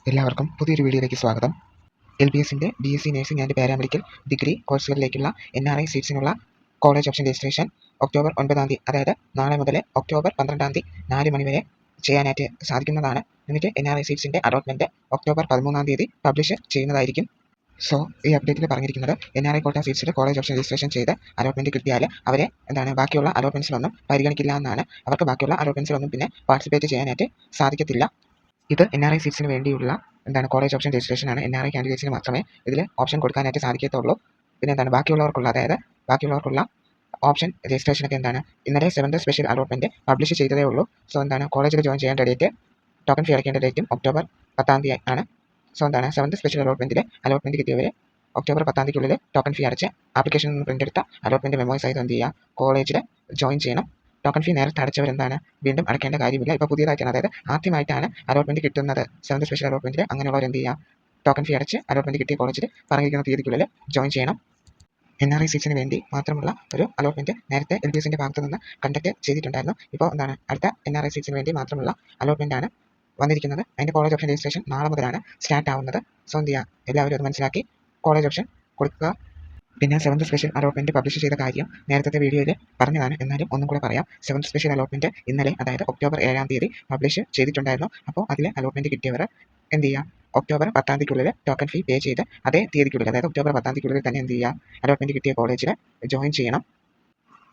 എല്ലാവർക്കും പുതിയൊരു വീഡിയോയിലേക്ക് സ്വാഗതം. LBSന്റെ BSc nursing and paramedical degree കോഴ്സുകളിലേക്കുള്ള NRI സീറ്റ്സിനുള്ള കോളേജ് ഓപ്ഷൻ രജിസ്ട്രേഷൻ ഒക്ടോബർ 9 അതായത് നാളെ മുതൽ ഒക്ടോബർ 12 4 മണി വരെ ചെയ്യാനായിട്ട് സാധിക്കുന്നതാണ്. എന്നിട്ട് NRI സീറ്റ്സിൻ്റെ അലോട്ട്മെൻറ്റ് ഒക്ടോബർ 13 പബ്ലിഷ് ചെയ്യുന്നതായിരിക്കും. സോ ഈ അപ്ഡേറ്റിൽ പറഞ്ഞിരിക്കുന്നത് NRI കോട്ട സീറ്റ്സിൽ കോളേജ് ഓപ്ഷൻ രജിസ്ട്രേഷൻ ചെയ്ത് അലോട്ട്മെൻറ്റ് കിട്ടിയാൽ അവരെ ബാക്കിയുള്ള അലോട്ട്മെൻറ്റ്സിലൊന്നും പരിഗണിക്കില്ല എന്നാണ്. അവർക്ക് ബാക്കിയുള്ള അലോട്ട്മെൻറ്റ്സിലൊന്നും പിന്നെ പാർട്ടിസിപ്പേറ്റ് ചെയ്യാനായിട്ട് സാധിക്കത്തില്ല. ഇത് NRI സീറ്റ്സിന് വേണ്ടിയുള്ള കോളേജ് ഓപ്ഷൻ രജിസ്ട്രേഷനാണ്. NRI കാൻഡിഡേറ്റ്സിന് മാത്രമേ ഇതിൽ ഓപ്ഷൻ കൊടുക്കാനായിട്ട് സാധിക്കത്തുള്ളൂ. പിന്നെ ബാക്കിയുള്ളവർക്കുള്ള ഓപ്ഷൻ രജിസ്ട്രേഷനൊക്കെ ഇന്നലെ 7th സ്പെഷ്യൽ അലോട്ട്മെൻറ്റ് പബ്ലിഷ് ചെയ്തതേ ഉള്ളൂ. സോ കോളേജിൽ ജോയിൻ ചെയ്യേണ്ട ഡേറ്റ്, ടോക്കൺ ഫീ അടയ്ക്കേണ്ട ഡേറ്റും ഒക്ടോബർ 10 ആണ്. സോ 7th സ്പെഷ്യൽ അലോട്ട്മെൻറ്റ് കിട്ടിയവർ ഒക്ടോബർ 10 ടോക്കൺ ഫീ അടച്ച് ആപ്ലിക്കേഷനിൽ നിന്ന് പ്രിൻ്റ് എടുത്ത അലോട്ട്മെൻറ്റ് മെമ്മോസ് ആയിട്ട് കോളേജിൽ ജോയിൻ ചെയ്യണം. ടോക്കൺ ഫീ നേരത്തെ അടച്ചവർ വീണ്ടും അടയ്ക്കേണ്ട കാര്യമില്ല. ഇപ്പോൾ പുതിയതായിട്ടാണ്, അതായത് ആദ്യമായിട്ടാണ് അലോട്ട്മെൻറ്റ് കിട്ടുന്നത് 7th സ്പെഷ്യൽ അലോട്ട്മെൻറ്റിൽ. അങ്ങനെയുള്ളവർ ടോക്കൺ ഫീ അടച്ച് അലോട്ട്മെൻറ്റ് കിട്ടിയ കോളേജിൽ പറഞ്ഞിരിക്കുന്ന തീയതിക്കുള്ളിൽ ജോയിൻ ചെയ്യണം. NRI സീറ്റ്സിന് വേണ്ടി മാത്രമുള്ള ഒരു അലോട്ട്മെൻറ്റ് നേരത്തെ LBSന്റെ ഭാഗത്തു നിന്ന് കണ്ടക്ട് ചെയ്തിട്ടുണ്ടായിരുന്നു. ഇപ്പോൾ അടുത്ത NRI സീറ്റ്സിന് വേണ്ടി മാത്രമുള്ള അലോട്ട്മെൻറ്റാണ് വന്നിരിക്കുന്നത്. അതിൻ്റെ കോളേജ് ഓപ്ഷൻ രജിസ്ട്രേഷൻ നാളെ മുതലാണ് സ്റ്റാർട്ട് ആവുന്നത്. സോ എല്ലാവരും അത് മനസ്സിലാക്കി കോളേജ് ഓപ്ഷൻ കൊടുക്കുക. പിന്നെ 7th സ്പെഷ്യൽ അലോട്ട്മെൻറ്റ് പബ്ലിഷ് ചെയ്ത കാര്യം നേരത്തെ വീഡിയോയിൽ പറഞ്ഞതാണ്, എന്നാലും ഒന്നും കൂടെ പറയാം. 7th സ്പെഷ്യൽ അലോട്ട്മെൻറ്റ് ഇന്നലെ, അതായത് ഒക്ടോബർ 7 പബ്ലിഷ് ചെയ്തിട്ടുണ്ടായിരുന്നു. അപ്പോൾ അതിൽ അലോട്ട്മെൻറ്റ് കിട്ടിയവർ ഒക്ടോബർ 10 ടോക്കൺ ഫീ പേ ചെയ്ത് അതേ തീയതിക്കുള്ളിൽ, അതായത് ഒക്ടോബർ 10 തന്നെ അലോട്ട്മെൻറ്റ് കിട്ടിയ കോളേജിൽ ജോയിൻ ചെയ്യണം.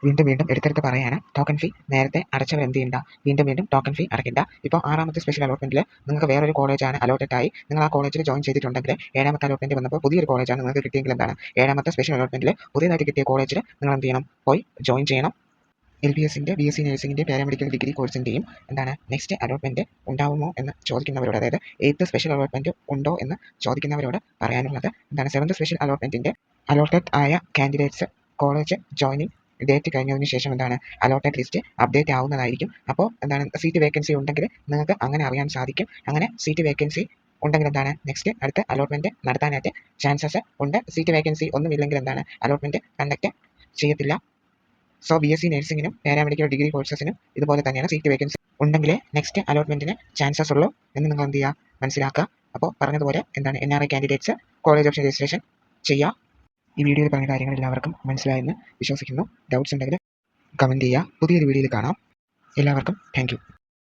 വീണ്ടും എടുത്തെടുത്ത് പറയാണ്, ടോക്കൺ ഫീ നേരത്തെ അടച്ചവർ വീണ്ടും ടോക്കൺ ഫീ അടയ്ക്കേണ്ട. ഇപ്പോൾ 6th സ്പെഷ്യൽ അലോട്ട്മെൻറ്റിൽ നിങ്ങൾക്ക് വേറൊരു കോളേജാണ് അലോട്ടഡ് ആയി, നിങ്ങൾ ആ കോളേജിൽ ജോയിൻ ചെയ്തിട്ടുണ്ടെങ്കിൽ 7th അലോട്ട്മെൻറ്റ് വന്നപ്പോൾ പുതിയൊരു കോളേജാണ് നിങ്ങൾക്ക് കിട്ടിയെങ്കിൽ 7th സ്പെഷ്യൽ അലോട്ട്മെൻറ്റിൽ പുതിയതായിട്ട് കിട്ടിയ കോളേജിൽ നിങ്ങൾ പോയി ജോയിൻ ചെയ്യണം. LBSന്റെ BSc നഴ്സിംഗിൻ്റെ പാരാമെഡിക്കൽ ഡിഗ്രി കോഴ്സിൻ്റെയും നെക്സ്റ്റ് അലോട്ട്മെൻറ്റ് ഉണ്ടാവുമോ എന്ന് ചോദിക്കുന്നവരോട്, അതായത് 8th സ്പെഷ്യൽ അലോട്ട്മെൻറ്റ് ഉണ്ടോ എന്ന് ചോദിക്കുന്നവരോട് പറയാനുള്ളത് 7th സ്പെഷ്യൽ അലോട്ട്മെൻറ്റിൻ്റെ അലോട്ടഡ് ആയ കാൻഡിഡേറ്റ്സ് കോളേജ് ജോയിനിങ് ഡേറ്റ് കഴിഞ്ഞതിന് ശേഷം അലോട്ടഡ് ലിസ്റ്റ് അപ്ഡേറ്റ് ആവുന്നതായിരിക്കും. അപ്പോൾ സീറ്റ് വേക്കൻസി ഉണ്ടെങ്കിൽ നിങ്ങൾക്ക് അങ്ങനെ അറിയാൻ സാധിക്കും. അങ്ങനെ സീറ്റ് വേക്കൻസി ഉണ്ടെങ്കിൽ നെക്സ്റ്റ് അടുത്ത അലോട്ട്മെൻറ്റ് നടത്താനായിട്ട് ചാൻസസ് ഉണ്ട്. സീറ്റ് വേക്കൻസി ഒന്നുമില്ലെങ്കിൽ അലോട്ട്മെൻറ്റ് കണ്ടക്ട് ചെയ്യത്തില്ല. സോ BSc നഴ്സിംഗിനും പാരാമെഡിക്കൽ ഡിഗ്രി കോഴ്സസിനും ഇതുപോലെ തന്നെയാണ്. സീറ്റ് വേക്കൻസി ഉണ്ടെങ്കിലേ നെക്സ്റ്റ് അലോട്ട്മെൻറ്റിന് ചാൻസസ് ഉള്ളൂ എന്ന് നിങ്ങൾ മനസ്സിലാക്കുക. അപ്പോൾ പറഞ്ഞതുപോലെ NRI candidates college option registration ചെയ്യുക. ഈ വീഡിയോയിൽ പറഞ്ഞ കാര്യങ്ങൾ എല്ലാവർക്കും മനസ്സിലായെന്ന് വിശ്വസിക്കുന്നു. ഡൗട്ട്സ് ഉണ്ടെങ്കിൽ കമൻറ്റ് ചെയ്യുക. പുതിയൊരു വീഡിയോയിൽ കാണാം. എല്ലാവർക്കും താങ്ക് യു.